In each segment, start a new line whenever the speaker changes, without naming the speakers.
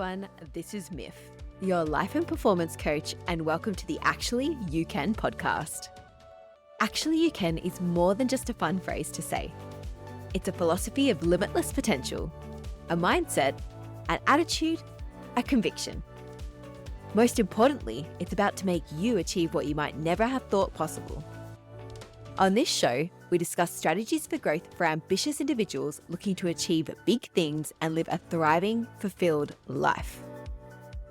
everyone, this is Miff, your life and performance coach, and welcome to the Actually You Can podcast. Actually You Can is more than just a fun phrase to say. It's a philosophy of limitless potential, a mindset, an attitude, a conviction. Most importantly, it's about to make you achieve what you might never have thought possible. On this show, we discuss strategies for growth for ambitious individuals looking to achieve big things and live a thriving, fulfilled life.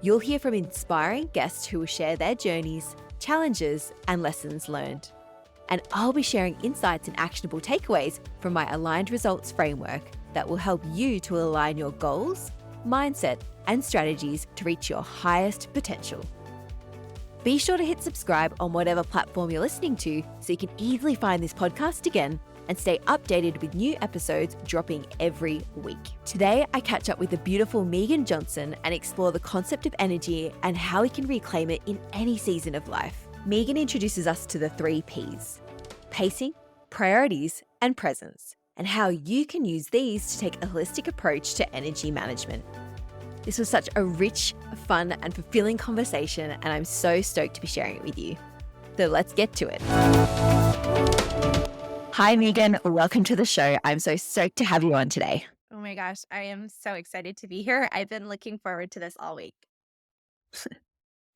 You'll hear from inspiring guests who will share their journeys, challenges, and lessons learned. And I'll be sharing insights and actionable takeaways from my Aligned Results framework that will help you to align your goals, mindset, and strategies to reach your highest potential. Be sure to hit subscribe on whatever platform you're listening to so you can easily find this podcast again and stay updated with new episodes dropping every week. Today, I catch up with the beautiful Meghan Johnson and explore the concept of energy and how we can reclaim it in any season of life. Meghan introduces us to the 3 Ps: pacing, priorities, and presence, and how you can use these to take a holistic approach to energy management. This was such a rich, fun, and fulfilling conversation, and I'm so stoked to be sharing it with you. So let's get to it. Hi, Meghan. Welcome to the show. I'm so stoked to have you on today.
Oh my gosh, I am so excited to be here. I've been looking forward to this all week.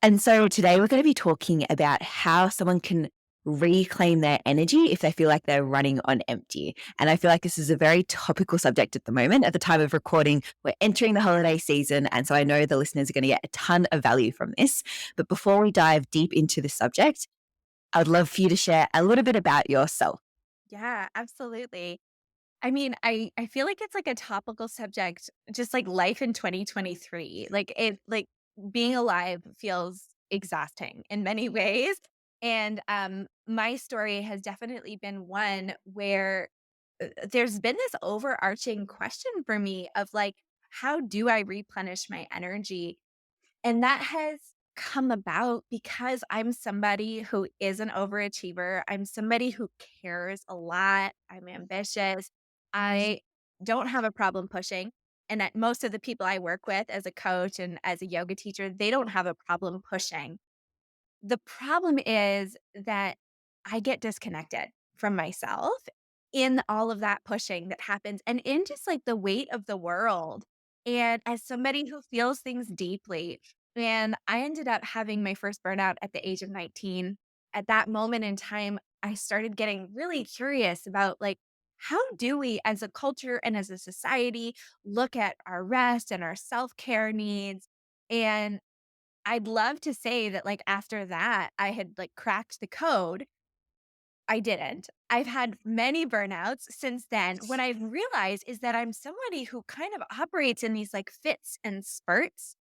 And so today we're going to be talking about how someone can reclaim their energy if they feel like they're running on empty. And I feel like this is a very topical subject at the moment. At the time of recording, we're entering the holiday season. And so I know the listeners are going to get a ton of value from this. But before we dive deep into the subject, I would love for you to share a little bit about yourself.
Yeah, absolutely. I mean, I feel like it's like a topical subject, just like life in 2023. Like being alive feels exhausting in many ways. And my story has definitely been one where there's been this overarching question for me of like, how do I replenish my energy? And that has come about because I'm somebody who is an overachiever. I'm somebody who cares a lot. I'm ambitious. I don't have a problem pushing. And that most of the people I work with as a coach and as a yoga teacher, they don't have a problem pushing. The problem is that I get disconnected from myself in all of that pushing that happens and in just like the weight of the world. And as somebody who feels things deeply, and I ended up having my first burnout at the age of 19. At that moment in time, I started getting really curious about like, how do we as a culture and as a society look at our rest and our self care needs? And I'd love to say that, like, after that, I had, like, cracked the code. I didn't. I've had many burnouts since then. What I've realized is that I'm somebody who kind of operates in these, like, fits and spurts.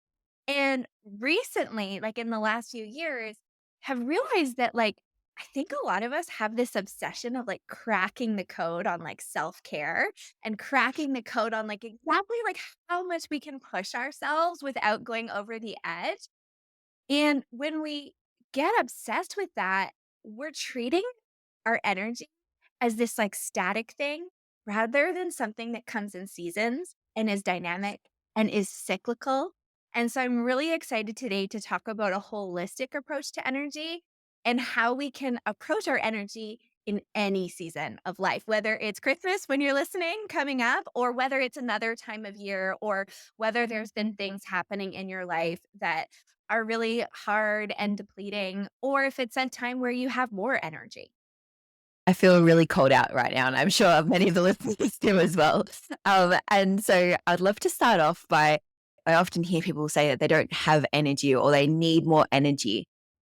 And recently, like, in the last few years, have realized that, like, I think a lot of us have this obsession of, like, cracking the code on, like, self-care and cracking the code on, like, exactly, like, how much we can push ourselves without going over the edge. And when we get obsessed with that, we're treating our energy as this like static thing rather than something that comes in seasons and is dynamic and is cyclical. And so I'm really excited today to talk about a holistic approach to energy and how we can approach our energy in any season of life, whether it's Christmas when you're listening coming up, or whether it's another time of year, or whether there's been things happening in your life that are really hard and depleting, or if it's a time where you have more energy.
I feel really called out right now, and I'm sure many of the listeners do as well. And so I'd love to start off by, I often hear people say that they don't have energy or they need more energy.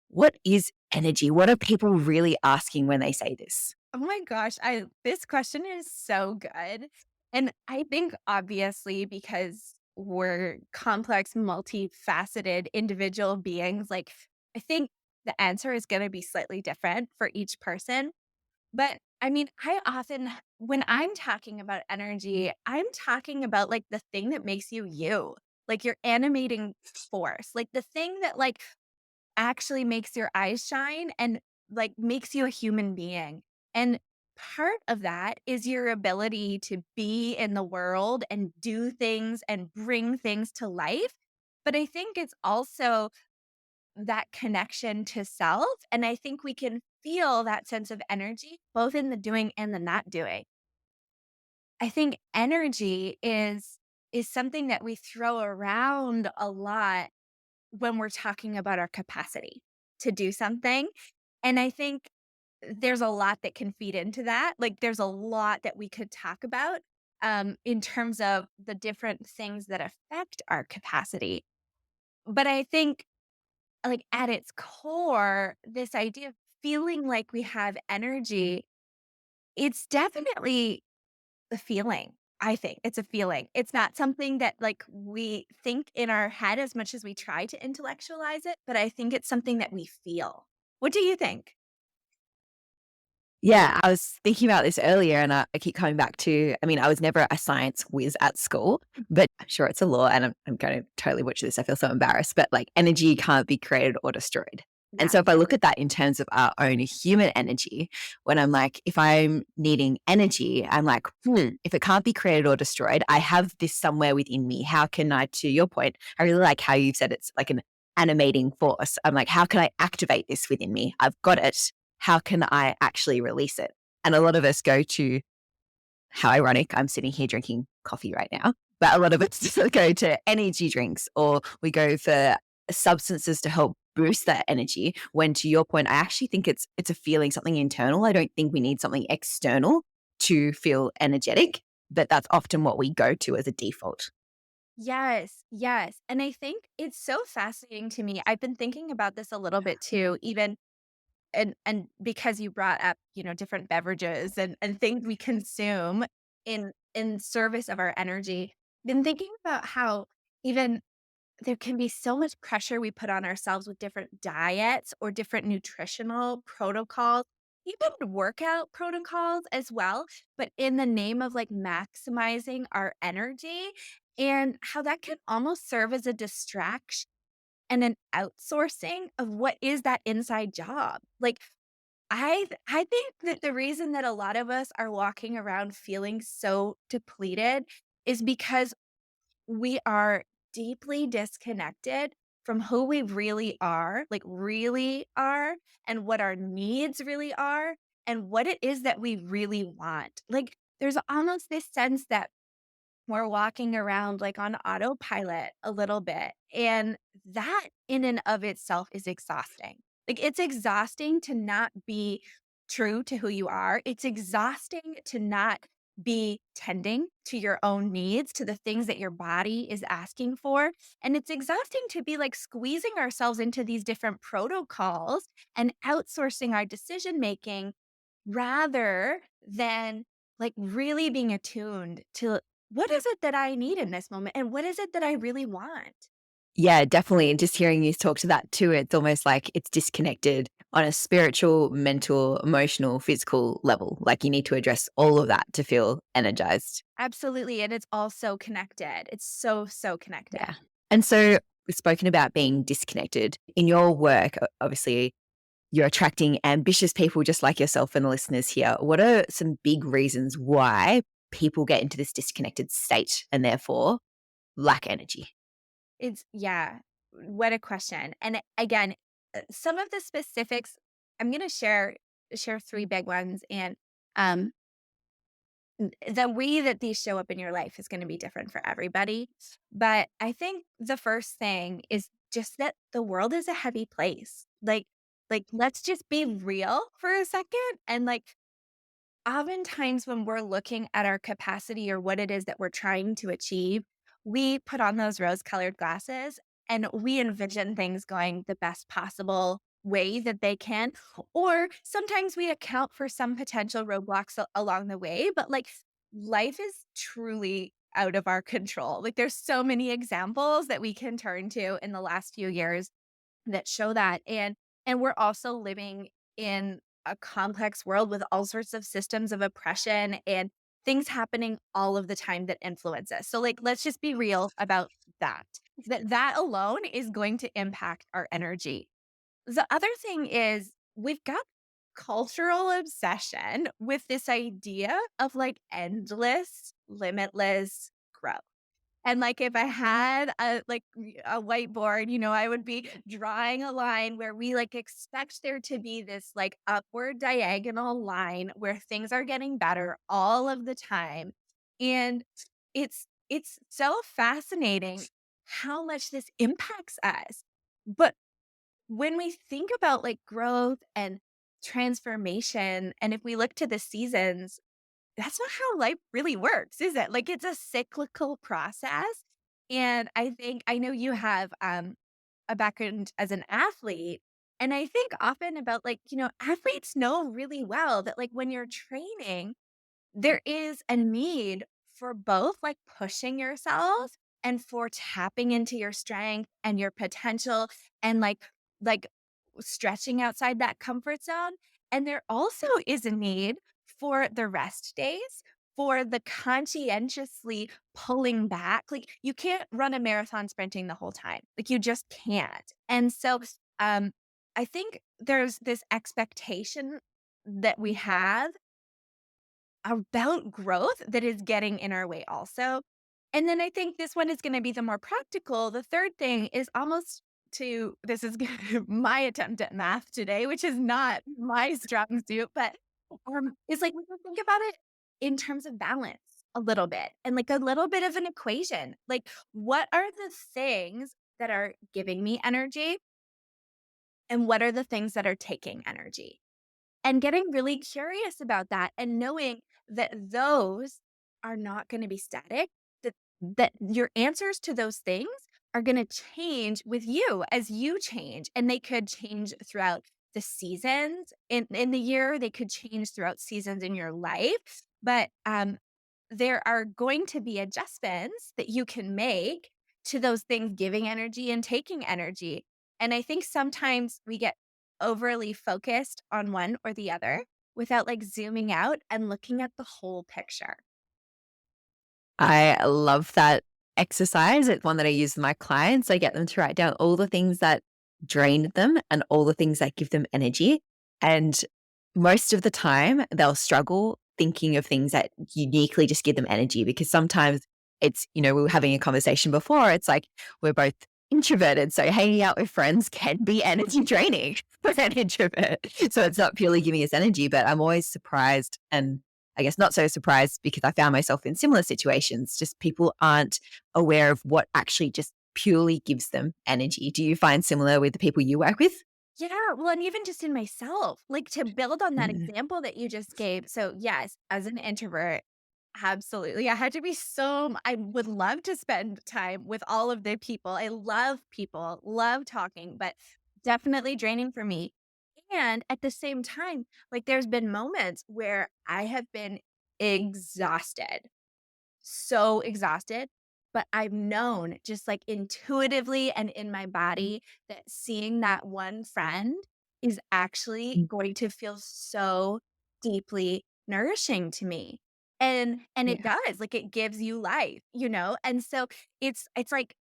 What is energy? What are people really asking when they say this?
Oh my gosh, I this question is so good. And I think obviously because we're complex, multifaceted individual beings, like I think the answer is going to be slightly different for each person. But I mean, I often, when I'm talking about energy, I'm talking about like the thing that makes you you, like your animating force, like the thing that like actually makes your eyes shine and like makes you a human being. And part of that is your ability to be in the world and do things and bring things to life But I think it's also that connection to self. And I think we can feel that sense of energy both in the doing and the not doing. I think energy is something that we throw around a lot when we're talking about our capacity to do something. And I think there's a lot that can feed into that. Like there's a lot that we could talk about in terms of the different things that affect our capacity. But I think like at its core, this idea of feeling like we have energy, it's definitely the feeling. I think it's a feeling. It's not something that like we think in our head as much as we try to intellectualize it, but I think it's something that we feel. What do you think?
Yeah, I was thinking about this earlier and I keep coming back to, I mean, I was never a science whiz at school, but I'm sure it's a law and I'm going to totally butcher this. I feel so embarrassed, but like energy can't be created or destroyed. And
Yeah.
so if I look at that in terms of our own human energy, when I'm like, if I'm needing energy, I'm like, if it can't be created or destroyed, I have this somewhere within me. How can I, to your point, I really like how you've said it's like an animating force. I'm like, how can I activate this within me? I've got it. How can I actually release it? And a lot of us go to, how ironic, I'm sitting here drinking coffee right now, but a lot of us go to energy drinks or we go for substances to help boost that energy. When to your point, I actually think it's a feeling, something internal. I don't think we need something external to feel energetic, but that's often what we go to as a default.
Yes, yes. And I think it's so fascinating to me. I've been thinking about this a little bit too, even and because you brought up, different beverages and things we consume in service of our energy. Been thinking about how even there can be so much pressure we put on ourselves with different diets or different nutritional protocols, even workout protocols as well, but in the name of like maximizing our energy and how that can almost serve as a distraction and an outsourcing of what is that inside job. Like I think that the reason that a lot of us are walking around feeling so depleted is because we are deeply disconnected from who we really are, like really are, and what our needs really are, and what it is that we really want. Like, there's almost this sense that we're walking around like on autopilot a little bit. And that in and of itself is exhausting. Like it's exhausting to not be true to who you are. It's exhausting to not be tending to your own needs, to the things that your body is asking for. And it's exhausting to be like squeezing ourselves into these different protocols and outsourcing our decision making rather than like really being attuned to what is it that I need in this moment? And what is it that I really want?
Yeah, definitely. And just hearing you talk to that too, it's almost like it's disconnected on a spiritual, mental, emotional, physical level. Like you need to address all of that to feel energized.
Absolutely. And it's all so connected. It's so, so
Yeah.
connected.
And so we've spoken about being disconnected. In your work, obviously, you're attracting ambitious people just like yourself and the listeners here. What are some big reasons why people get into this disconnected state and therefore lack energy?
Yeah, what a question. And again, some of the specifics, I'm going to share three big ones. And um, the way that these show up in your life is going to be different for everybody. But I think the first thing is just that the world is a heavy place. Like let's just be real for a second and like oftentimes when we're looking at our capacity or what it is that we're trying to achieve, we put on those rose-colored glasses and we envision things going the best possible way that they can. Or sometimes we account for some potential roadblocks along the way, but like life is truly out of our control. Like there's so many examples that we can turn to in the last few years that show that. And we're also living in a complex world with all sorts of systems of oppression and things happening all of the time that influence us. So like let's just be real about that. That alone is going to impact our energy. The other thing is we've got cultural obsession with this idea of like endless, limitless growth. And like if I had a whiteboard, I would be drawing a line where we like expect there to be this like upward diagonal line where things are getting better all of the time. And it's so fascinating how much this impacts us. But when we think about like growth and transformation, and if we look to the seasons, that's not how life really works, is it? Like, it's a cyclical process, and I think I know you have, a background as an athlete, and I think often about, like, athletes know really well that, like, when you're training, there is a need for both, like, pushing yourself and for tapping into your strength and your potential and, like, stretching outside that comfort zone, and there also is a need for the rest days, for the conscientiously pulling back. Like, you can't run a marathon sprinting the whole time. Like, you just can't. And so, um, I think there's this expectation that we have about growth that is getting in our way also. And then I think this one is gonna be the more practical. The third thing is almost to this is my attempt at math today, which is not my strong suit, but, is like we can think about it in terms of balance a little bit and like a little bit of an equation. Like, what are the things that are giving me energy and what are the things that are taking energy? And getting really curious about that and knowing that those are not gonna be static, that your answers to those things are gonna change with you as you change, and they could change throughout the seasons in the year, they could change throughout seasons in your life, but, there are going to be adjustments that you can make to those things giving energy and taking energy, and I think sometimes we get overly focused on one or the other without, like, zooming out and looking at the whole picture.
I love that exercise. It's one that I use with my clients. I get them to write down all the things that drain them and all the things that give them energy. And most of the time, they'll struggle thinking of things that uniquely just give them energy because sometimes we were having a conversation before. It's like we're both introverted. So hanging out with friends can be energy draining for an introvert. So it's not purely giving us energy, but I'm always surprised and I guess not so surprised because I found myself in similar situations. Just people aren't aware of what actually just purely gives them energy. Do you find similar with the people you work with?
Yeah, well, and even just in myself, like, to build on that
Mm.
example that you just gave. So, yes, as an introvert, absolutely, I had to be I would love to spend time with all of the people. I love people, love talking, but definitely draining for me. And at the same time, like, there's been moments where I have been exhausted, so exhausted, but I've known just like intuitively and in my body that seeing that one friend is actually
Mm.
going to feel so deeply nourishing to me. And it
Yeah.
does, like it gives you life, And so it's like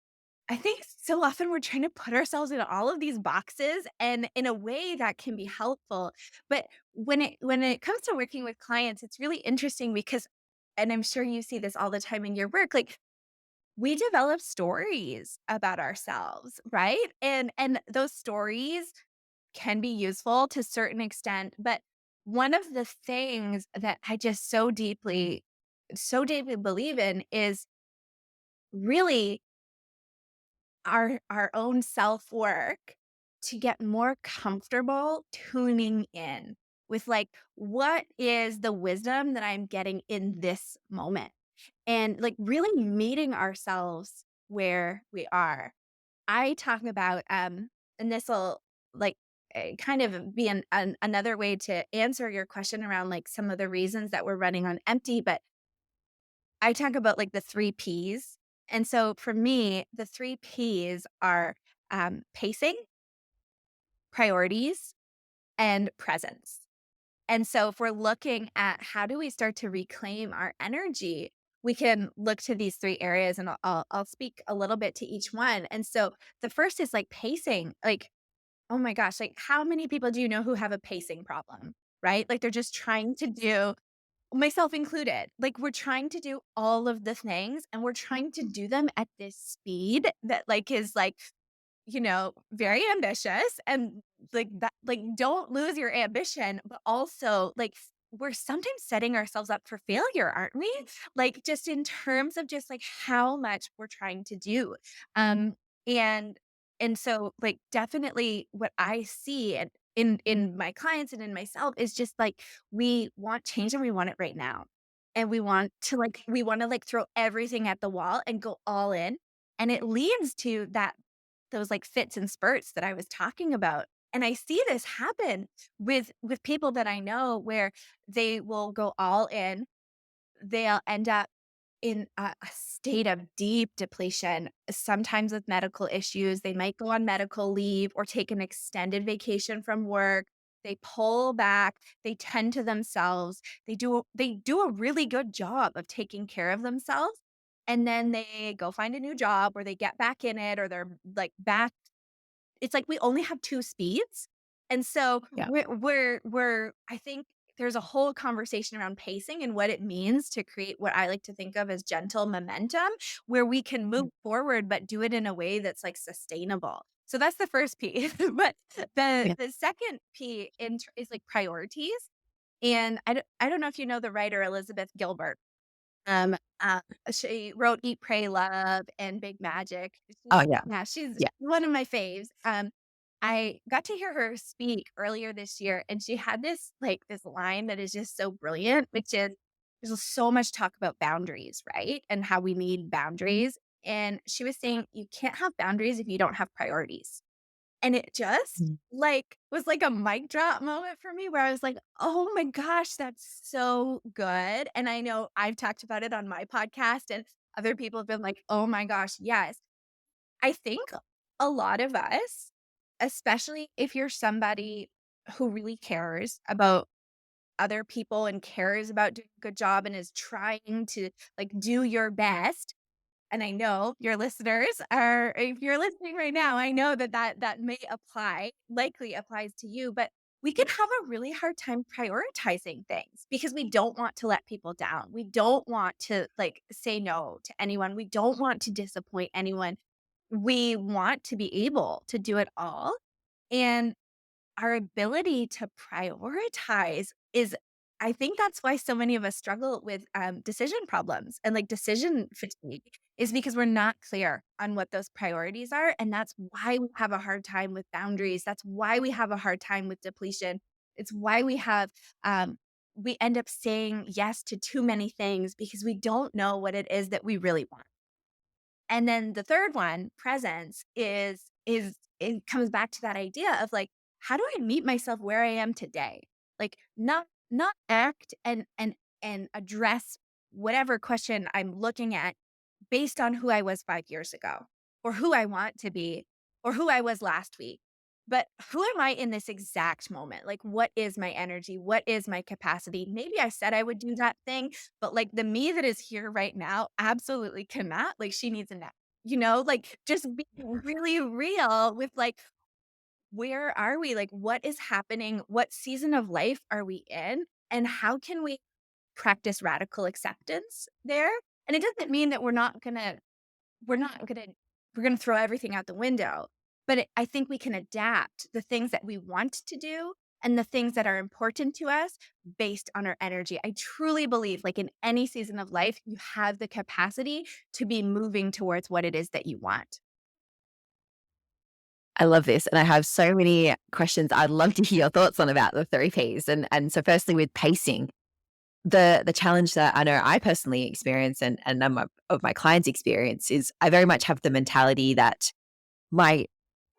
I think so often we're trying to put ourselves in all of these boxes and in a way that can be helpful. But when it comes to working with clients, it's really interesting because and I'm sure you see this all the time in your work, like we develop stories about ourselves, right? And those stories can be useful to a certain extent, but one of the things that I just so deeply believe in is really our own self-work to get more comfortable tuning in with like what is the wisdom that I'm getting in this moment and like really meeting ourselves where we are. I talk about and this will like kind of be another way to answer your question around like some of the reasons that we're running on empty, but I talk about like the 3 Ps. And so for me, the 3 Ps are pacing, priorities, and presence. And so if we're looking at how do we start to reclaim our energy, we can look to these 3 areas and I'll speak a little bit to each one. And so the first is like pacing. Like, oh my gosh, like how many people do you know who have a pacing problem? Right? Like they're just trying to do myself included. Like, we're trying to do all of the things, and we're trying to do them at this speed that, like, is, like, very ambitious, and like that, like, don't lose your ambition, but also, like, we're sometimes setting ourselves up for failure, aren't we? Like, just in terms of just like how much we're trying to do. Um, and so, like, definitely what I see and in my clients and in myself is just like we want change and we want it right now. And we want to like throw everything at the wall and go all in. And it leads to those like fits and spurts that I was talking about. And I see this happen with people that I know where they will go all in. They'll end up in a state of deep depletion, sometimes with medical issues. They might go on medical leave or take an extended vacation from work. They pull back, they tend to themselves. They do a really good job of taking care of themselves. And then they go find a new job or they get back in it or they're like back. It's like we only have 2 speeds, and so
Yeah.
we're I think there's a whole conversation around pacing and what it means to create what I like to think of as gentle momentum, where we can move forward, but do it in a way that's, like, sustainable. So that's the first P. But
Yeah.
the second P is, like, priorities, and I don't know if you know the writer Elizabeth Gilbert. Um, uh, she wrote Eat, Pray, Love and Big Magic.
Oh, yeah.
She's
Yeah.
one of my faves. I got to hear her speak earlier this year, and she had this line that is just so brilliant, which is there's so much talk about boundaries, right? And how we need boundaries. And she was saying you can't have boundaries if you don't have priorities. And it just,
Mm.
like, was like a mic drop moment for me where I was like, "Oh my gosh, that's so good." And I know I've talked about it on my podcast and other people have been like, "Oh my gosh, yes." I think a lot of us, especially if you're somebody who really cares about other people and cares about doing a good job and is trying to, like, do your best, and I know your listeners are if you're listening right now, I know that may apply, likely applies to you, but we can have a really hard time prioritizing things because we don't want to let people down. We don't want to, like, say no to anyone. We don't want to disappoint anyone. We want to be able to do it all, and our ability to prioritize is I think that's why so many of us struggle with, decision problems and, like, decision fatigue is because we're not clear on what those priorities are, and that's why we have a hard time with boundaries. That's why we have a hard time with depletion. It's why we end up saying yes to too many things because we don't know what it is that we really want. And then the third one, presence, is it comes back to that idea of like, how do I meet myself where I am today? Like not act and address whatever question I'm looking at based on who I was 5 years ago or who I want to be or who I was last week. But who am I in this exact moment? Like, what is my energy? What is my capacity? Maybe I said I would do that thing, but like the me that is here right now absolutely cannot. Like, she needs a nap, like just being really real with like, where are we? Like, what is happening? What season of life are we in? And how can we practice radical acceptance there? And it doesn't mean that we're not gonna we're gonna throw everything out the window, but I think we can adapt the things that we want to do and the things that are important to us based on our energy. I truly believe, like, in any season of life, you have the capacity to be moving towards what it is that you want.
I love this, and I have so many questions I'd love to hear your thoughts on about the 3 Ps. And so firstly with pacing, the challenge that I know I personally experience and number of my clients experience is I very much have the mentality that my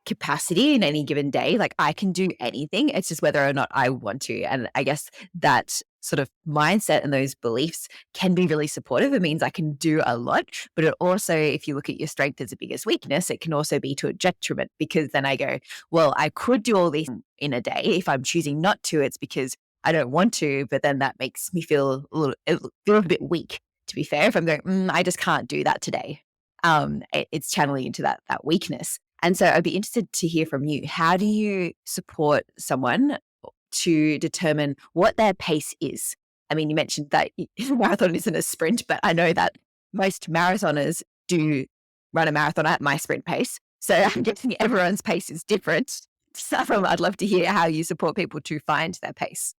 capacity in any given day. Like I can do anything. It's just whether or not I want to. And I guess that sort of mindset and those beliefs can be really supportive. It means I can do a lot. But it also, if you look at your strength as a biggest weakness, it can also be to a detriment because then I go, well, I could do all these in a day. If I'm choosing not to, it's because I don't want to. But then that makes me feel a bit weak, to be fair. If I'm going, I just can't do that today. It's channeling into that weakness. And so I'd be interested to hear from you. How do you support someone to determine what their pace is? I mean, you mentioned that marathon isn't a sprint, but I know that most marathoners do run a marathon at my sprint pace. So I'm guessing everyone's pace is different. So I'd love to hear how you support people to find their pace.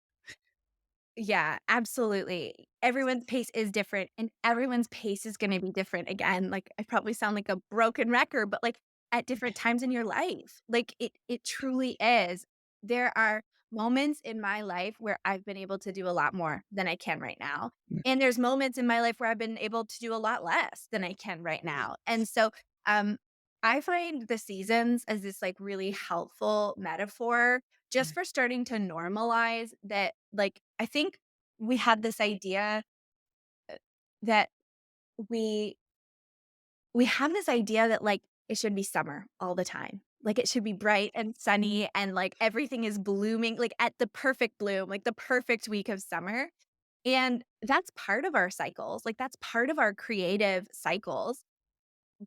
Yeah, absolutely. Everyone's pace is different and everyone's pace is going to be different. Again, like I probably sound like a broken record, but like at different times in your life, like it truly is. There are moments in my life where I've been able to do a lot more than I can right now. And there's moments in my life where I've been able to do a lot less than I can right now. And so um I find the seasons as this like really helpful metaphor just for starting to normalize that, like, I think we had this idea that we we have this idea that, like, it should be summer all the time. Like, it should be bright and sunny and, like, everything is blooming, like, at the perfect bloom, like, the perfect week of summer, and that's part of our cycles, like, that's part of our creative cycles.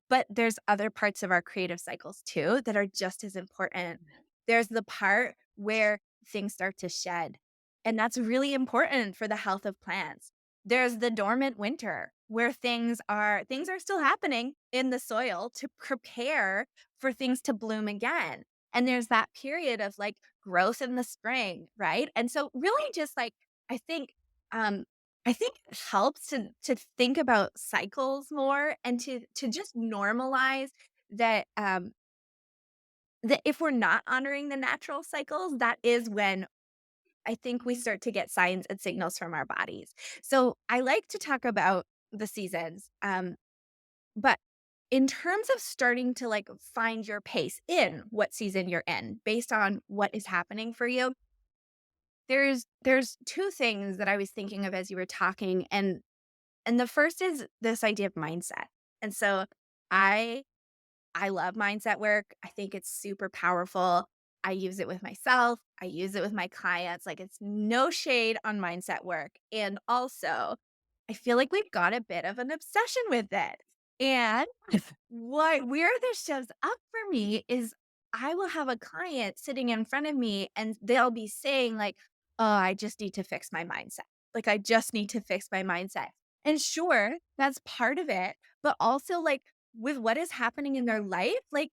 But there's other parts of our creative cycles too that are just as important. There's the part where things start to shed, and that's really important for the health of plants. There's the dormant winter where things are still happening in the soil to prepare for things to bloom again. And there's that period of like growth in the spring, right? And so really just like I think um I think it helps to think about cycles more and to just normalize that that if we're not honoring the natural cycles, that is when I think we start to get signs and signals from our bodies. So I like to talk about the seasons, but in terms of starting to like find your pace in what season you're in, based on what is happening for you, there's two things that I was thinking of as you were talking, and the first is this idea of mindset. And so I I love mindset work. I think it's super powerful. I use it with myself. I use it with my clients. Like it's no shade on mindset work. And also, I feel like we've got a bit of an obsession with it. And where this shows up for me is I will have a client sitting in front of me and they'll be saying like, "Oh, I just need to fix my mindset. Like I just need to fix my mindset." And sure, that's part of it, but also like with what is happening in their life, like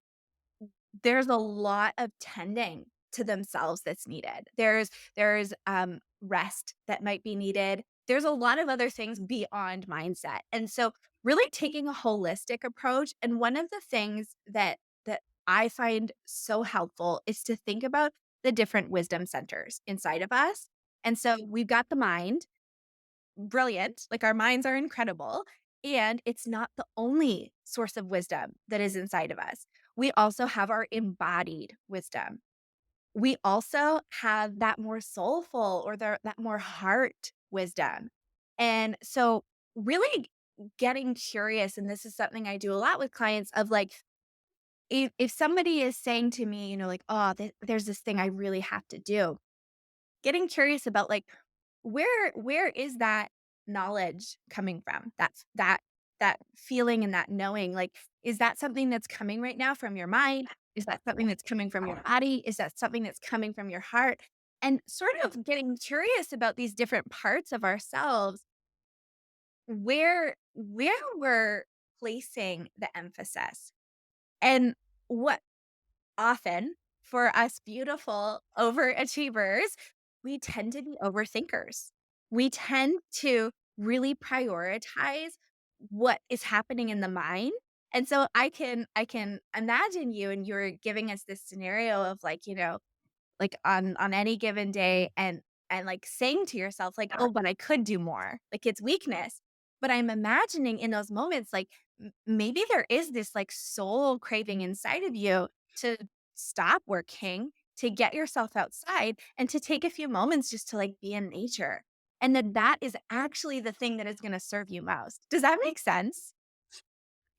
there's a lot of tending to themselves that's needed. There's rest that might be needed. There's a lot of other things beyond mindset. And so really taking a holistic approach, and one of the things that I find so helpful is to think about the different wisdom centers inside of us. And so we've got the mind, brilliant, like our minds are incredible, and it's not the only source of wisdom that is inside of us. We also have our embodied wisdom. We also have that more soulful or that more heart wisdom. And so really getting curious, and this is something I do a lot with clients of like, if somebody is saying to me, like, oh, there's this thing I really have to do, getting curious about like where is that knowledge coming from? That feeling and that knowing, like, is that something that's coming right now from your mind? Is that something that's coming from your body? Is that something that's coming from your heart? And sort of getting curious about these different parts of ourselves, where we're placing the emphasis. And what often for us beautiful overachievers, we tend to be overthinkers. We tend to really prioritize what is happening in the mind. And so I can imagine you and you're giving us this scenario of like, like on any given day and like saying to yourself like, "Oh, but I could do more." Like it's weakness. But I'm imagining in those moments like maybe there is this like soul craving inside of you to stop working, to get yourself outside and to take a few moments just to like be in nature. And that is actually the thing that is going to serve you most. Does that make sense?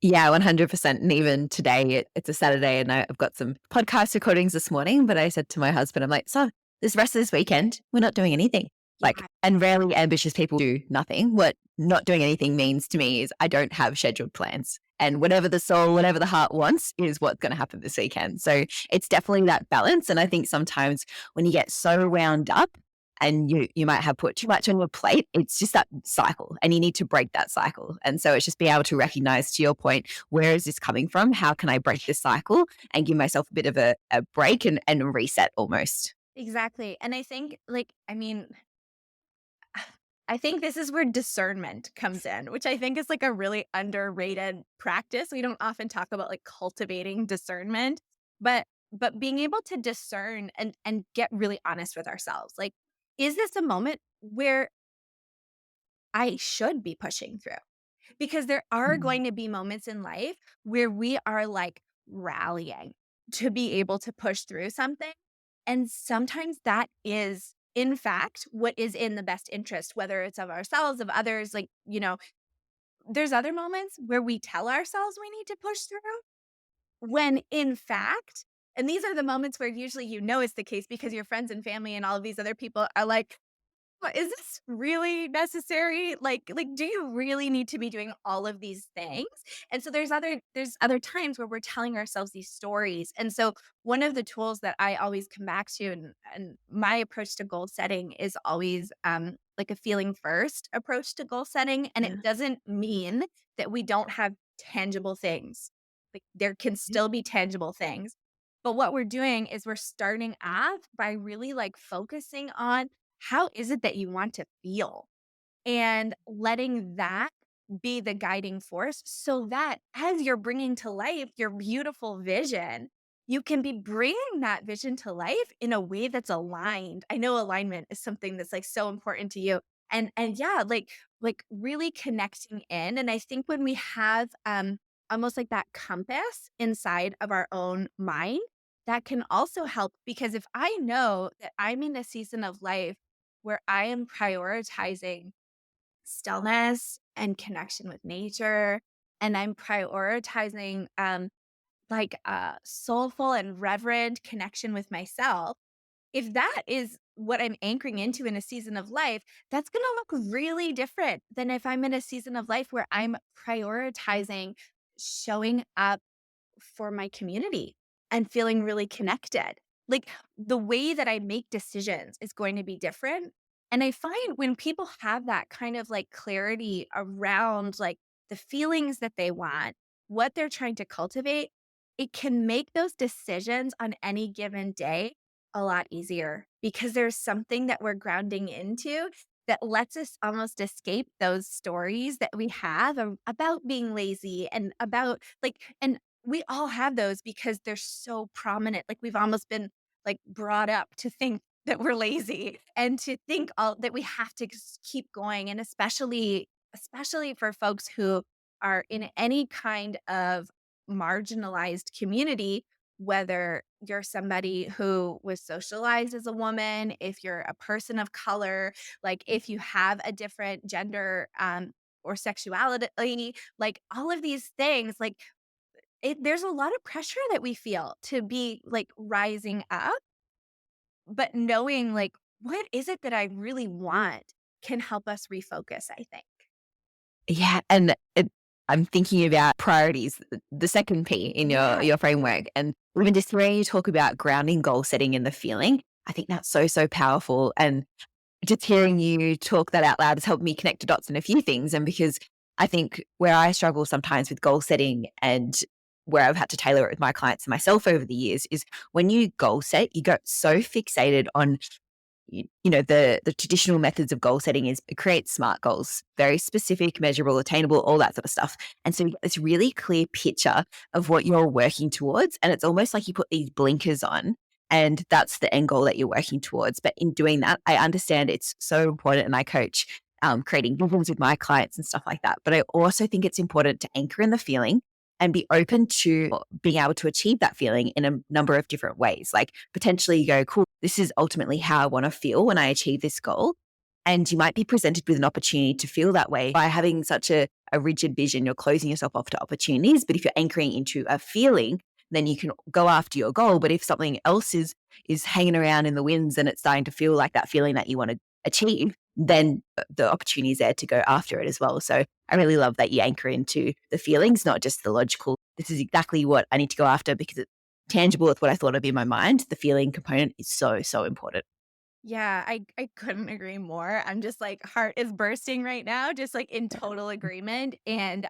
Yeah, 100%. And even today, it's a Saturday and I've got some podcast recordings this morning, but I said to my husband, I'm like, so this rest of this weekend, we're not doing anything. Like,
Yeah.
and rarely ambitious people do nothing. What not doing anything means to me is I don't have scheduled plans. And whatever the soul, whatever the heart wants is what's going to happen this weekend. So it's definitely that balance. And I think sometimes when you get so wound up, and you might have put too much on your plate. It's just that cycle, and you need to break that cycle. And so it's just being able to recognize, to your point, where is this coming from? How can I break this cycle and give myself a bit of a break and reset almost?
Exactly. And I think, I think this is where discernment comes in, which I think is like a really underrated practice. We don't often talk about like cultivating discernment, but being able to discern and get really honest with ourselves. Like, is this a moment where I should be pushing through? Because there are
Mm.
going to be moments in life where we are like rallying to be able to push through something. And sometimes that is, in fact, what is in the best interest, whether it's of ourselves, of others. There's other moments where we tell ourselves we need to push through when, in fact, and these are the moments where usually it's the case because your friends and family and all of these other people are like, is this really necessary? Do you really need to be doing all of these things? And so there's other times where we're telling ourselves these stories. And so one of the tools that I always come back to, and my approach to goal setting is always like a feeling first approach to goal setting. And
Yeah.
it doesn't mean that we don't have tangible things. Like there can still be tangible things. But what we're doing is we're starting off by really like focusing on how is it that you want to feel? And letting that be the guiding force so that as you're bringing to life your beautiful vision, you can be bringing that vision to life in a way that's aligned. I know alignment is something that's like so important to you. And yeah, like really connecting in. And I think when we have almost like that compass inside of our own mind, that can also help because if I know that I'm in a season of life where I am prioritizing stillness and connection with nature, and I'm prioritizing soulful and reverent connection with myself. If that is what I'm anchoring into in a season of life, that's going to look really different than if I'm in a season of life where I'm prioritizing showing up for my community and feeling really connected. Like the way that I make decisions is going to be different. And I find when people have that kind of like clarity around like the feelings that they want, what they're trying to cultivate, it can make those decisions on any given day a lot easier because there's something that we're grounding into that lets us almost escape those stories that we have about being lazy and about and we all have those because they're so prominent. Like we've almost been like brought up to think that we're lazy and to think all that we have to keep going. And especially for folks who are in any kind of marginalized community, whether you're somebody who was socialized as a woman, if you're a person of color, like if you have a different gender or sexuality, like all of these things, there's a lot of pressure that we feel to be, like, rising up, but knowing, like, what is it that I really want can help us refocus, I think.
Yeah, and I'm thinking about priorities, the second P in
Yeah.
your framework, and even just hearing you talk about grounding goal setting in the feeling, I think that's so, so powerful, and just hearing you talk that out loud has helped me connect the dots on a few things, and because I think where I struggle sometimes with goal setting and where I've had to tailor it with my clients and myself over the years is when you goal set, you get so fixated on the traditional methods of goal setting is create SMART goals, very specific, measurable, attainable, all that sort of stuff. And so you get this really clear picture of what you're working towards. And it's almost like you put these blinkers on and that's the end goal that you're working towards. But in doing that, I understand it's so important and I coach creating visions with my clients and stuff like that. But I also think it's important to anchor in the feeling and be open to being able to achieve that feeling in a number of different ways. Like potentially you go, cool, this is ultimately how I want to feel when I achieve this goal. And you might be presented with an opportunity to feel that way by having such a rigid vision. You're closing yourself off to opportunities. But if you're anchoring into a feeling, then you can go after your goal. But if something else is hanging around in the winds and it's starting to feel like that feeling that you want to achieve, then the opportunity is there to go after it as well. So I really love that you anchor into the feelings, not just the logical. This is exactly what I need to go after because it's tangible. It's what I thought of in my mind. The feeling component is so, so important.
Yeah, I couldn't agree more. I'm just like heart is bursting right now, just like in total agreement. And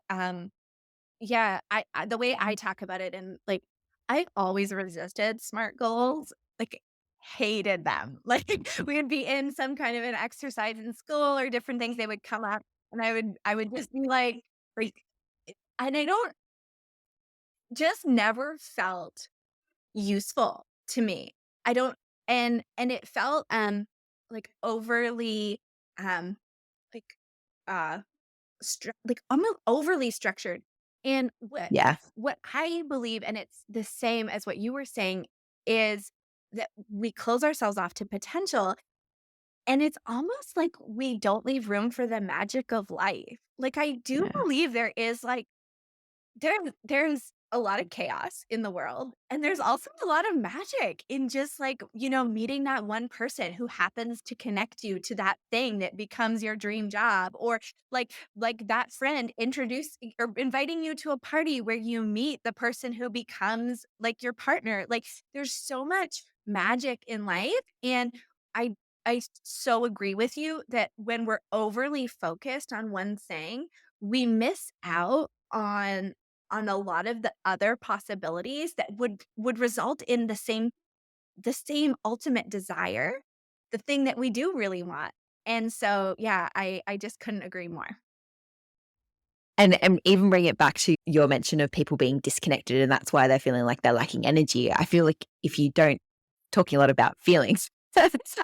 yeah, I the way I talk about it and like I always resisted SMART goals, like hated them. Like we would be in some kind of an exercise in school or different things, they would come up and I would just be like and I don't just never felt useful to me. I don't and it felt, like overly, um, like, uh, like almost overly structured. And
Yeah.
what I believe, and it's the same as what you were saying, is that we close ourselves off to potential, and it's almost like we don't leave room for the magic of life. Like, I do
Yeah.
believe there is, like, there's a lot of chaos in the world, and there's also a lot of magic in just, like, meeting that one person who happens to connect you to that thing that becomes your dream job, or, like that friend introduce or inviting you to a party where you meet the person who becomes, like, your partner. Like, there's so much magic in life, and I I so agree with you that when we're overly focused on one thing, we miss out on a lot of the other possibilities that would result in the same ultimate desire, the thing that we do really want. And so, yeah, I just couldn't agree more.
And even bring it back to your mention of people being disconnected, and that's why they're feeling like they're lacking energy. I feel like if you don't talking a lot about feelings,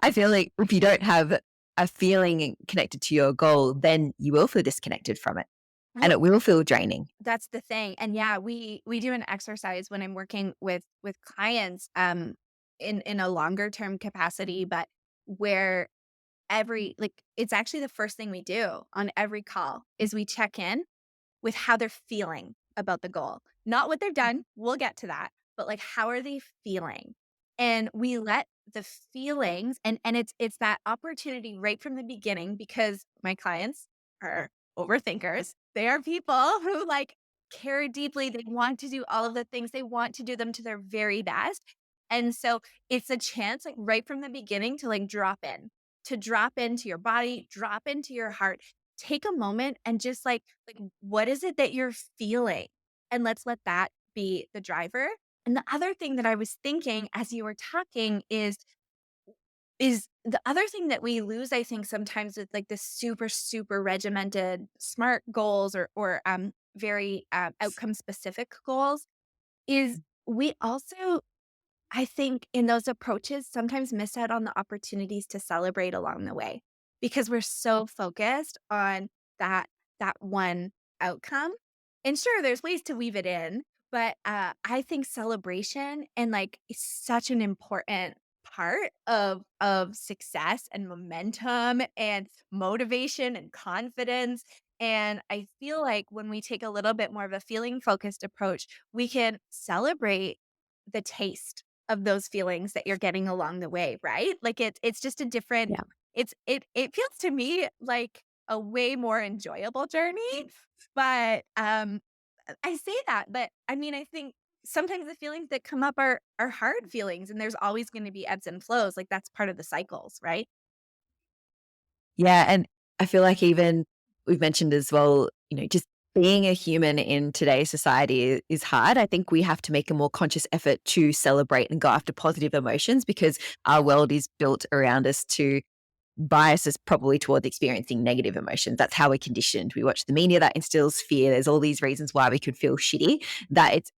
I feel like if you don't have a feeling connected to your goal, then you will feel disconnected from it, and
Well,
it will feel draining.
that's the thing. And yeah, we do an exercise when I'm working with clients in a longer term capacity, but where it's actually the first thing we do on every call is we check in with how they're feeling about the goal. Not what they've done, we'll get to that, but, like, how are they feeling? And we let the feelings and it's that opportunity right from the beginning because my clients are overthinkers. They are people who, like, care deeply, they want to do all of the things, they want to do them to their very best, and so it's a chance, like, right from the beginning to drop into your body, drop into your heart, take a moment and just like what is it that you're feeling? And let's let that be the driver. And the other thing that I was thinking as you were talking is the other thing that we lose, I think, sometimes with like the super, super regimented SMART goals or very outcome specific goals is we also I think in those approaches, sometimes miss out on the opportunities to celebrate along the way because we're so focused on that that one outcome. And sure, there's ways to weave it in, but I think celebration and like is such an important part of success and momentum and motivation and confidence. And I feel like when we take a little bit more of a feeling focused approach, we can celebrate the taste of those feelings that you're getting along the way, right? Like it's just a different
Yeah.
it feels to me like a way more enjoyable journey. But I say that, but I mean I think sometimes the feelings that come up are hard feelings and there's always going to be ebbs and flows. Like that's part of the cycles, right?
Yeah, and I feel like even we've mentioned as well, just being a human in today's society is hard. I think we have to make a more conscious effort to celebrate and go after positive emotions because our world is built around us to bias us probably towards experiencing negative emotions. That's how we're conditioned. We watch the media that instills fear. There's all these reasons why we could feel shitty that it's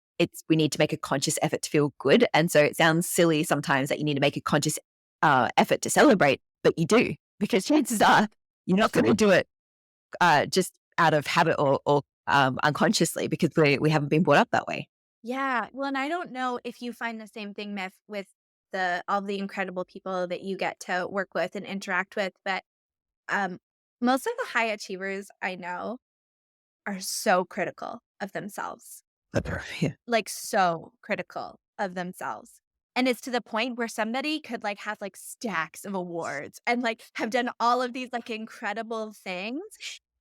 we need to make a conscious effort to feel good. And so it sounds silly sometimes that you need to make a conscious effort to celebrate, but you do because chances are you're not going to do it just out of habit or unconsciously because we haven't been brought up that way.
Yeah. Well, and I don't know if you find the same thing, Myth, with the all the incredible people that you get to work with and interact with, but um most of the high achievers I know are so critical of themselves,
Yeah.
like so critical of themselves. And it's to the point where somebody could like have like stacks of awards and like have done all of these like incredible things.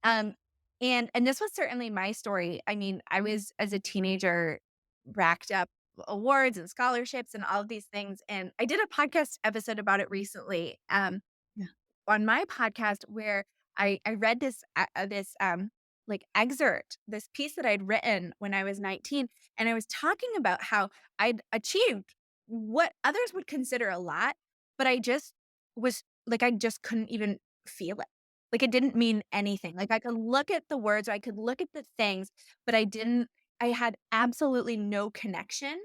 Um and this was certainly my story. I mean, I was as a teenager racked up awards and scholarships and all of these things. And I did a podcast episode about it recently.
Yeah.
On my podcast where I read like excerpt, this piece that I'd written when I was 19, and I was talking about how I'd achieved what others would consider a lot, but I just was like I just couldn't even feel it. Like it didn't mean anything. Like I could look at the words, or I could look at the things, but I had absolutely no connection.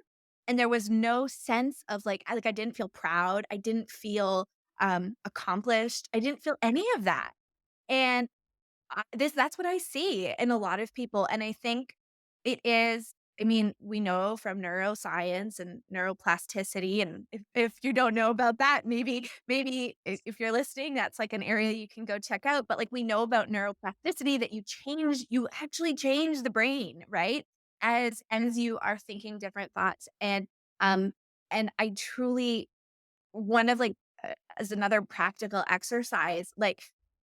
And there was no sense of like I didn't feel proud. I didn't feel accomplished. I didn't feel any of that. And that's what I see in a lot of people. And I think it is, I mean, we know from neuroscience and neuroplasticity. And if you don't know about that, maybe if you're listening, that's like an area you can go check out. But like we know about neuroplasticity that you actually change the brain, right? As you are thinking different thoughts. Um and I truly one of like as another practical exercise, like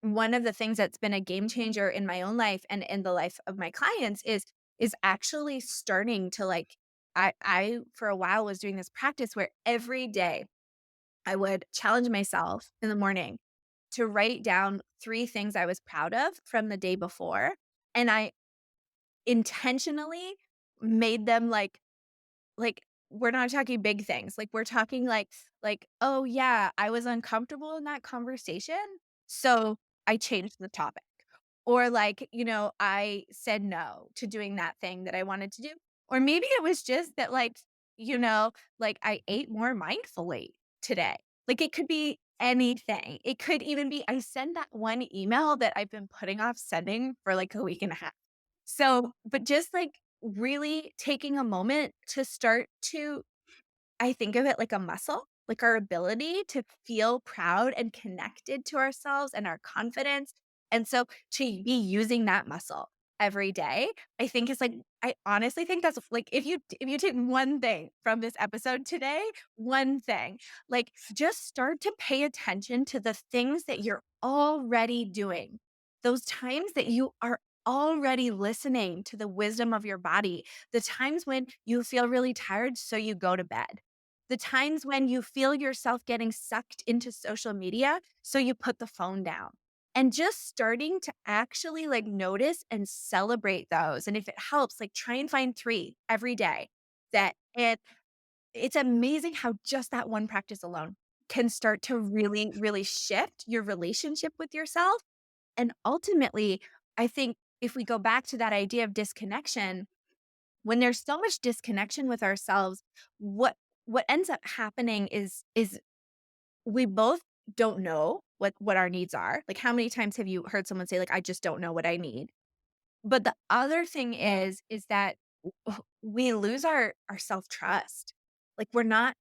one of the things that's been a game changer in my own life and in the life of my clients is actually starting to like I for a while was doing this practice where every day I would challenge myself in the morning to write down 3 things I was proud of from the day before, and I intentionally made them like, we're not talking big things, like, we're talking like, "Oh, yeah, I was uncomfortable in that conversation, so I changed the topic." Or like, I said no to doing that thing that I wanted to do. Or maybe it was just that like I ate more mindfully today. Like, it could be anything. It could even be I send that one email that I've been putting off sending for like a week and a half. So, but just like really taking a moment to start to I think of it like a muscle, like our ability to feel proud and connected to ourselves and our confidence. And so to be using that muscle every day, I think is like I honestly think that's like if you take one thing from this episode today, one thing, like just start to pay attention to the things that you're already doing. Those times that you are already listening to the wisdom of your body, the times when you feel really tired so you go to bed, the times when you feel yourself getting sucked into social media, so you put the phone down. And just starting to actually like notice and celebrate those. And if it helps, like try and find 3 every day that it's amazing how just that one practice alone can start to really, really shift your relationship with yourself. And ultimately, I think if we go back to that idea of disconnection, when there's so much disconnection with ourselves, what ends up happening is we both don't know what our needs are. Like how many times have you heard someone say like I just don't know what I need? But the other thing is that we lose our self-trust. Like we're not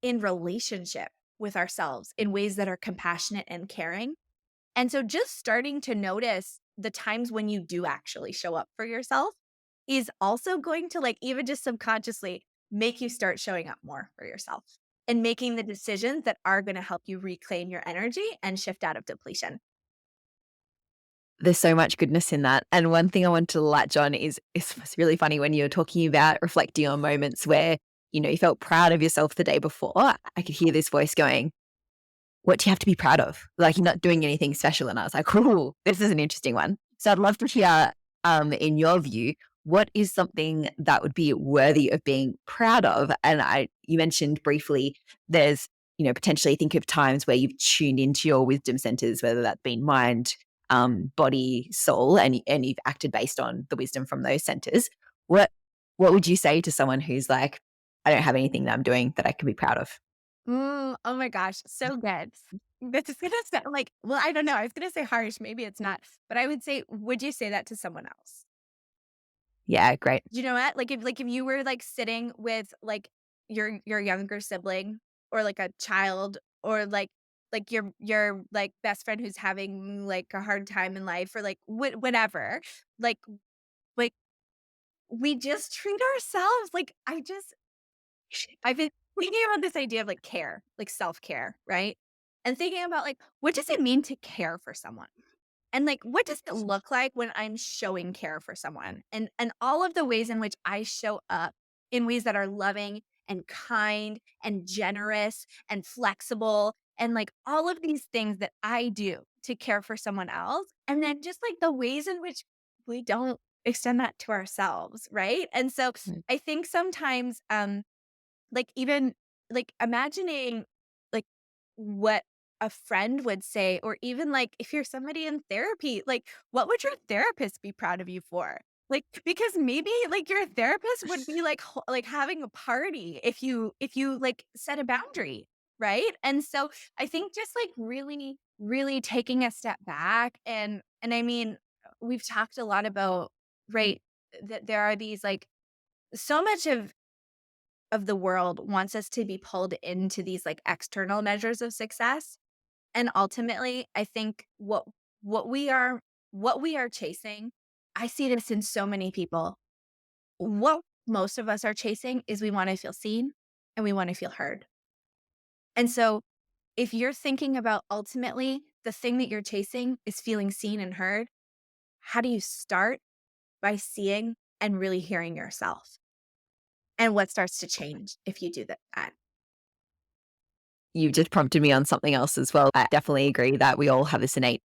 in relationship with ourselves in ways that are compassionate and caring. And so just starting to notice the times when you do actually show up for yourself is also going to like even just subconsciously make you start showing up more for yourself and making the decisions that are going to help you reclaim your energy and shift out of depletion.
There's so much goodness in that. And one thing I want to latch on is it's really funny when you're talking about reflecting on moments where, you felt proud of yourself the day before. I could hear this voice going, what do you have to be proud of? Like you're not doing anything special. And I was like, cool, this is an interesting one. So I'd love to hear, in your view, what is something that would be worthy of being proud of? And you mentioned briefly, there's, potentially think of times where you've tuned into your wisdom centers, whether that's been mind, body, soul, and you've acted based on the wisdom from those centers. What what would you say to someone who's like, I don't have anything that I'm doing that I can be proud of?
Oh my gosh, so good. This is gonna sound like, well, I don't know. I was gonna say harsh, maybe it's not, but I would say, would you say that to someone else?
Yeah, great.
You know what? Like if you were like sitting with like your younger sibling or like a child or like your like best friend who's having like a hard time in life or like whatever. Like like we just treat ourselves like I've been thinking about this idea of like care, like self-care, right? And thinking about like what does it mean to care for someone? And like what does it look like when I'm showing care for someone? And all of the ways in which I show up in ways that are loving and kind and generous and flexible and like all of these things that I do to care for someone else. And then just like the ways in which we don't extend that to ourselves. Right. And so
Mm.
I think sometimes, like even like imagining like what a friend would say, or even like if you're somebody in therapy, like what would your therapist be proud of you for? Like because maybe like your therapist would be like like having a party if you like set a boundary, right? And so I think just like really taking a step back, and I mean we've talked a lot about, right, that there are these like so much of the world wants us to be pulled into these like external measures of success. And ultimately, I think what we are what we are chasing, I see this in so many people. What most of us are chasing is we want to feel seen and we want to feel heard. And so if you're thinking about ultimately the thing that you're chasing is feeling seen and heard, how do you start? By seeing and really hearing yourself. And what starts to change if you do that?
You've just prompted me on something else as well. I definitely agree that we all have this innate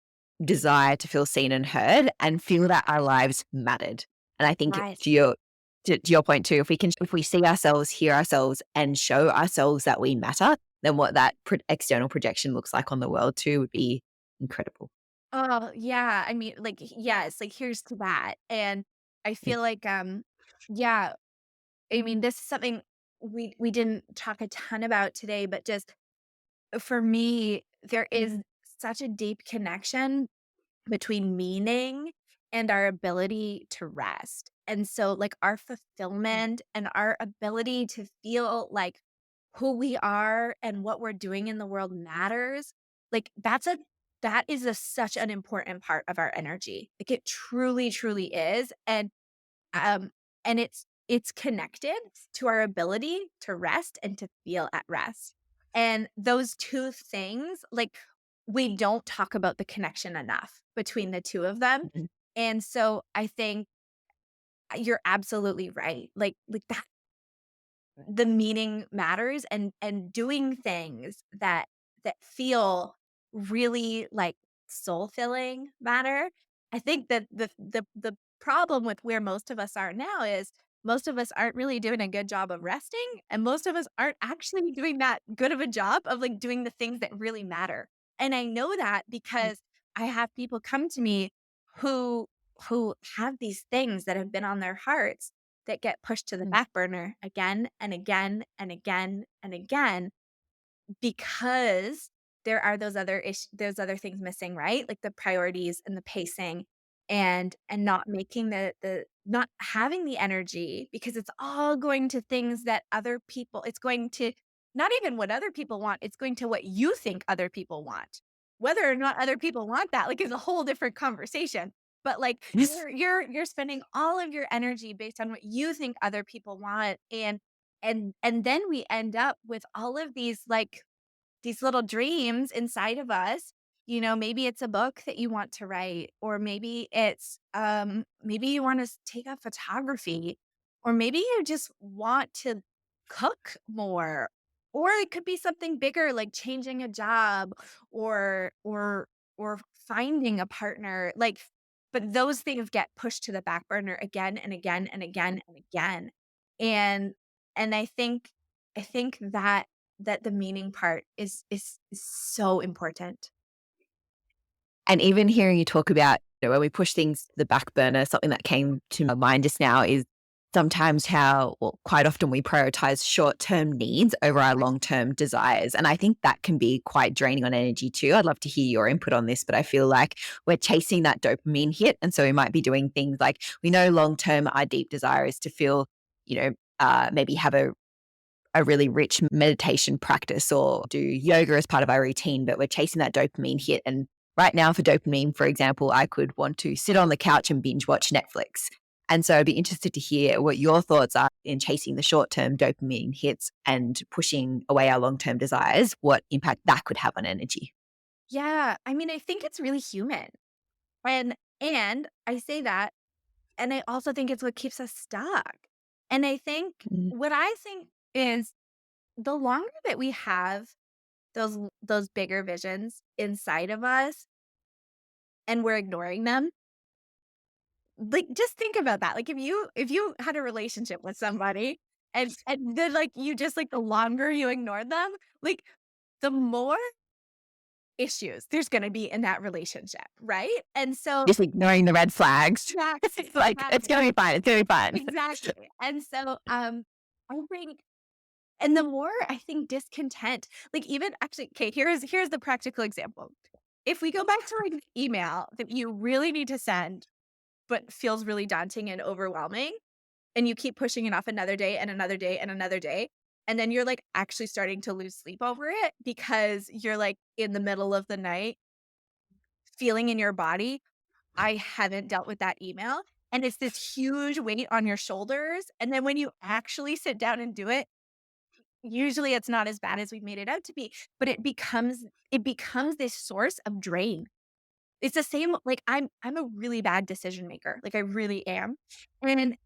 desire to feel seen and heard and feel that our lives mattered. And I think
Right.
to your point too, if we see ourselves, hear ourselves, and show ourselves that we matter, then what that external projection looks like on the world too would be incredible.
Oh, yeah. I mean, like, yes, like, here's to that. And I
Mm,
feel like, yeah, I mean, this is something we didn't talk a ton about today, but just for me, there is such a deep connection between meaning and our ability to rest. And so, like, our fulfillment and our ability to feel like who we are and what we're doing in the world matters. Like, that is such an important part of our energy. Like, it truly, truly is. Um, and it's connected to our ability to rest and to feel at rest. And those two things, like, we don't talk about the connection enough between the two of them.
mm,
And so I think you're absolutely right. Like that the meaning matters, and doing things that feel really like soul filling matter. I think that the problem with where most of us are now is most of us aren't really doing a good job of resting, and most of us aren't actually doing that good of a job of like doing the things that really matter. And I know that
mm,
because I have people come to me who who have these things that have been on their hearts that get pushed to the
mm,
back burner again and again and again and again because there are those other things missing, right? Like the priorities and the pacing and not making the not having the energy because it's all going to things that other people it's going to not even what other people want, it's going to what you think other people want. Whether or not other people want that like is a whole different conversation. But like
mm.
you're spending all of your energy based on what you think other people want, and then we end up with all of these like these little dreams inside of us. You know, maybe it's a book that you want to write, or maybe it's maybe you want to take up photography, or maybe you just want to cook more, or it could be something bigger like changing a job or finding a partner. Like, but those things get pushed to the back burner again and again and again and again. And and I think that the meaning part is so important.
And even hearing you talk about, when we push things to the back burner, something that came to my mind just now is sometimes quite often we prioritize short term needs over our long term desires. And I think that can be quite draining on energy too. I'd love to hear your input on this, but I feel like we're chasing that dopamine hit. And so we might be doing things like we know long term, our deep desire is to feel, maybe have a really rich meditation practice or do yoga as part of our routine, but we're chasing that dopamine hit. And right now, for dopamine, for example, I could want to sit on the couch and binge watch Netflix. And so I'd be interested to hear what your thoughts are in chasing the short term dopamine hits and pushing away our long term desires, what impact that could have on energy.
Yeah, I mean, I think it's really human. And I say that, and I also think it's what keeps us stuck. And I think
Mm.
what I think is the longer that we have those bigger visions inside of us and we're ignoring them, like, just think about that. Like, if you had a relationship with somebody and then, like, you just, like, the longer you ignore them, like, the more issues there's gonna be in that relationship, right? And so
Just ignoring the red flags.
exactly,
It's like, it's
exactly,
going to be fine. It's going to be fine.
exactly. And so, I think and the more I think discontent, like, even actually okay, here's the practical example. If we go back to, like, an email that you really need to send, but feels really daunting and overwhelming, and you keep pushing it off another day and another day and another day, and then you're, like, actually starting to lose sleep over it because you're, like, in the middle of the night feeling in your body, "I haven't dealt with that email," and it's this huge weight on your shoulders, and then when you actually sit down and do it, usually it's not as bad as we've made it out to be, but it becomes this source of drain. It's the same like, I'm a really bad decision maker, like, I really am, and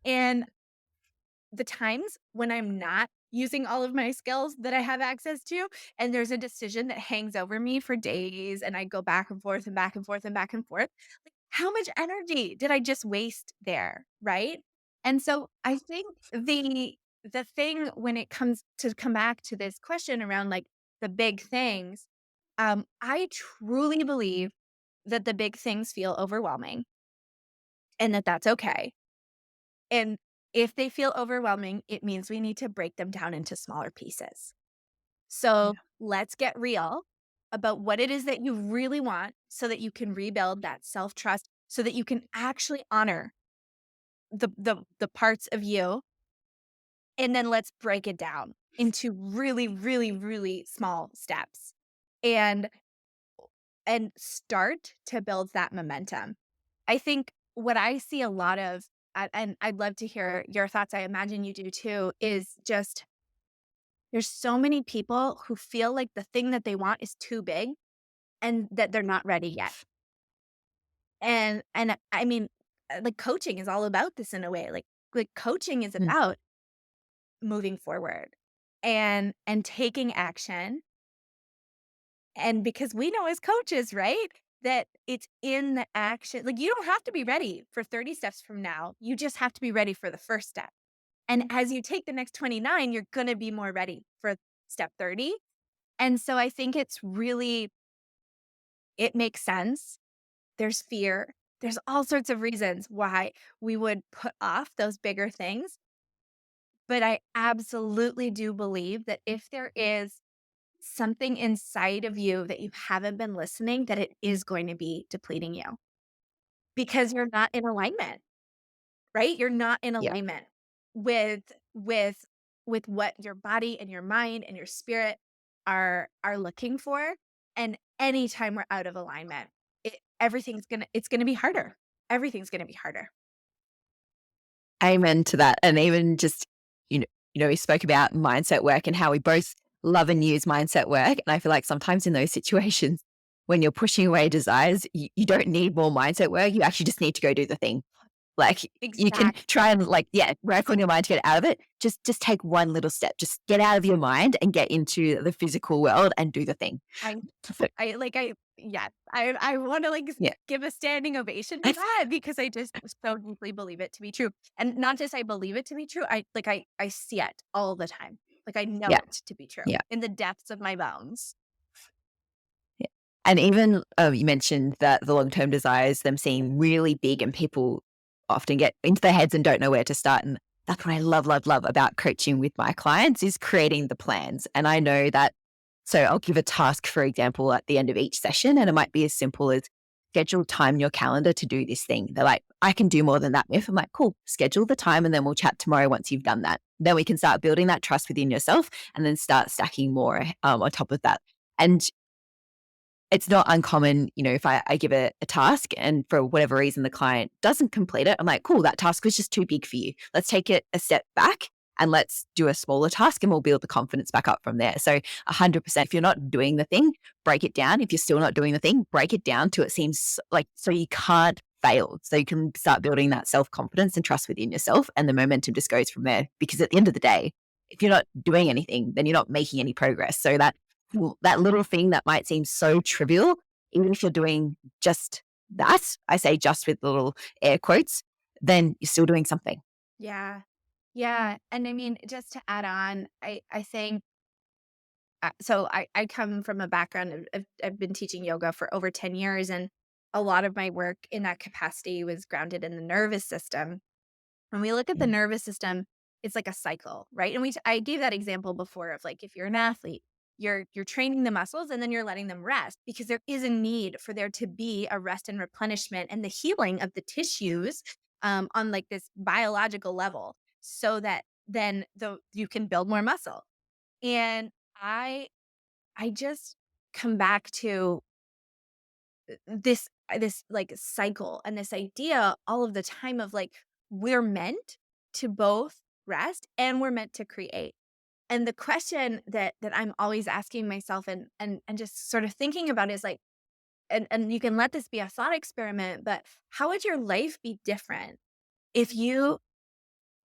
the times when I'm not using all of my skills that I have access to, and there's a decision that hangs over me for days, and I go back and forth and back and forth and back and forth, like, how much energy did I just waste there, right? And so I think the thing when it comes to come back to this question around, like, the big things, I truly believe that the big things feel overwhelming and that that's okay. And if they feel overwhelming, it means we need to break them down into smaller pieces. So
Yeah.
let's get real about what it is that you really want so that you can rebuild that self trust, so that you can actually honor the parts of you. And then let's break it down into really, really, really small steps and start to build that momentum. I think what I see a lot of, and I'd love to hear your thoughts, I imagine you do too, is just there's so many people who feel like the thing that they want is too big and that they're not ready yet. And I mean, like coaching is all about this in a way. Like coaching is
Mm.
about moving forward and taking action. And because we know as coaches, right, that it's in the action. Like you don't have to be ready for 30 steps from now. You just have to be ready for the first step. And as you take the next 29, you're going to be more ready for step 30. And so I think it makes sense. There's fear. There's all sorts of reasons why we would put off those bigger things. But I absolutely do believe that if there is something inside of you that you haven't been listening, that it is going to be depleting you because you're not in alignment. Right? You're not in
Yeah.
alignment with with with what your body and your mind and your spirit are looking for. And anytime we're out of alignment, it's gonna be harder. Everything's gonna be harder.
Amen to that. And even just, we spoke about mindset work and how we both love and use mindset work. And I feel like sometimes in those situations, when you're pushing away desires, you don't need more mindset work. You actually just need to go do the thing. Like you can
Exactly.
try and work on your mind to get out of it. Just take one little step. Just get out of your mind and get into the physical world and do the thing.
I
So,
I yes. I wanna, like,
yeah.
give a standing ovation to that because I just so deeply believe it to be true. And not just I believe it to be true, I see it all the time. Like, I know
Yeah.
it to be true
Yeah.
in the depths of my bones.
Yeah. And even you mentioned that the long-term desires, them seem really big and people often get into their heads and don't know where to start. And that's what I love, love, love about coaching with my clients is creating the plans. And I know that, so I'll give a task, for example, at the end of each session, and it might be as simple as schedule time in your calendar to do this thing. They're like, I can do more than that, Miff. I'm like, cool, schedule the time and then we'll chat tomorrow once you've done that. Then we can start building that trust within yourself and then start stacking more on top of that. And it's not uncommon, if I give a task and for whatever reason the client doesn't complete it, I'm like, cool, that task was just too big for you. Let's take it a step back and let's do a smaller task and we'll build the confidence back up from there. So 100%, if you're not doing the thing, break it down. If you're still not doing the thing, break it down to it seems like, so you can't failed. So you can start building that self-confidence and trust within yourself, and the momentum just goes from there. Because at the end of the day, if you're not doing anything, then you're not making any progress. So that little thing that might seem so trivial, even if you're doing just that, I say just with little air quotes, then you're still doing something.
Yeah. Yeah. And I mean, just to add on, I think so I come from a background of I've been teaching yoga for over 10 years, and a lot of my work in that capacity was grounded in the nervous system. When we look at the
Mm.
nervous system, it's like a cycle, right? And I gave that example before of like if you're an athlete, you're training the muscles and then you're letting them rest because there is a need for there to be a rest and replenishment and the healing of the tissues on like this biological level so that then you can build more muscle. And I I just come back to this like cycle and this idea all of the time of like we're meant to both rest and we're meant to create. And the question that I'm always asking myself and just sort of thinking about is like and you can let this be a thought experiment, but how would your life be different if you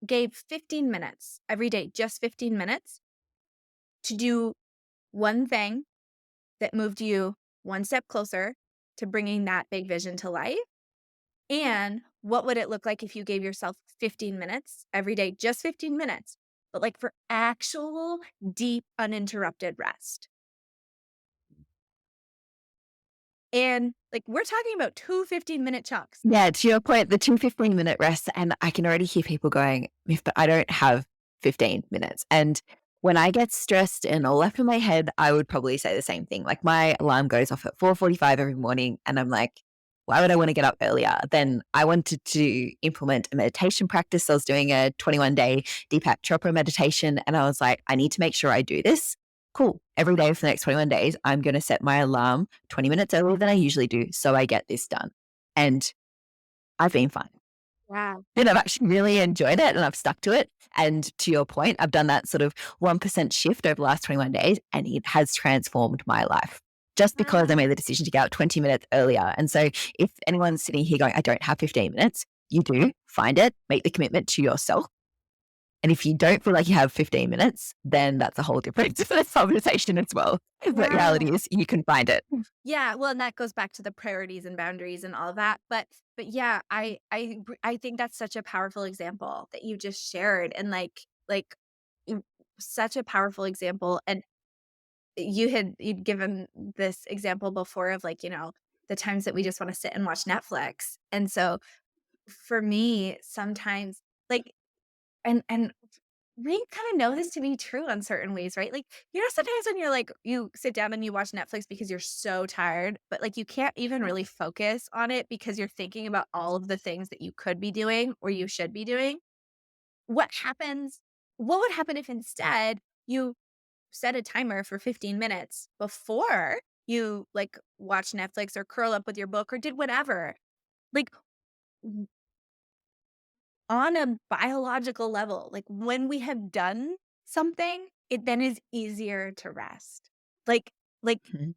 gave 15 minutes every day, just 15 minutes to do one thing that moved you one step closer to bringing that big vision to life? And what would it look like if you gave yourself 15 minutes every day, just 15 minutes, but like for actual deep, uninterrupted rest? And like we're talking about 2 15-minute chunks.
Yeah, to your point, the 2 15-minute rests, and I can already hear people going, "If but I don't have 15 minutes." And when I get stressed and all up in my head, I would probably say the same thing. Like my alarm goes off at 4:45 every morning, and I'm like, why would I want to get up earlier? Then I wanted to implement a meditation practice. So I was doing a 21-day Deepak Chopra meditation, and I was like, I need to make sure I do this. Cool. Every day for the next 21 days, I'm going to set my alarm 20 minutes earlier than I usually do so I get this done. And I've been fine.
Wow.
And I've actually really enjoyed it and I've stuck to it. And to your point, I've done that sort of 1% shift over the last 21 days and it has transformed my life just because I
Wow.
made the decision to get out 20 minutes earlier. And so if anyone's sitting here going, I don't have 15 minutes, you do find it, make the commitment to yourself. And if you don't feel like you have 15 minutes, then that's a whole different conversation as well. But reality
Wow.
is you can find it.
Yeah, well, and that goes back to the priorities and boundaries and all of that. But yeah, I think that's such a powerful example that you just shared, and like such a powerful example. And you'd given this example before of like the times that we just want to sit and watch Netflix, and so for me sometimes like and we kind of know this to be true on certain ways, right? Like, sometimes when you're like, you sit down and you watch Netflix because you're so tired, but like you can't even really focus on it because you're thinking about all of the things that you could be doing or you should be doing. What happens? What would happen if instead you set a timer for 15 minutes before you like watch Netflix or curl up with your book or did whatever? Like, on a biological level, like when we have done something, it then is easier to rest. Like,
Mhm.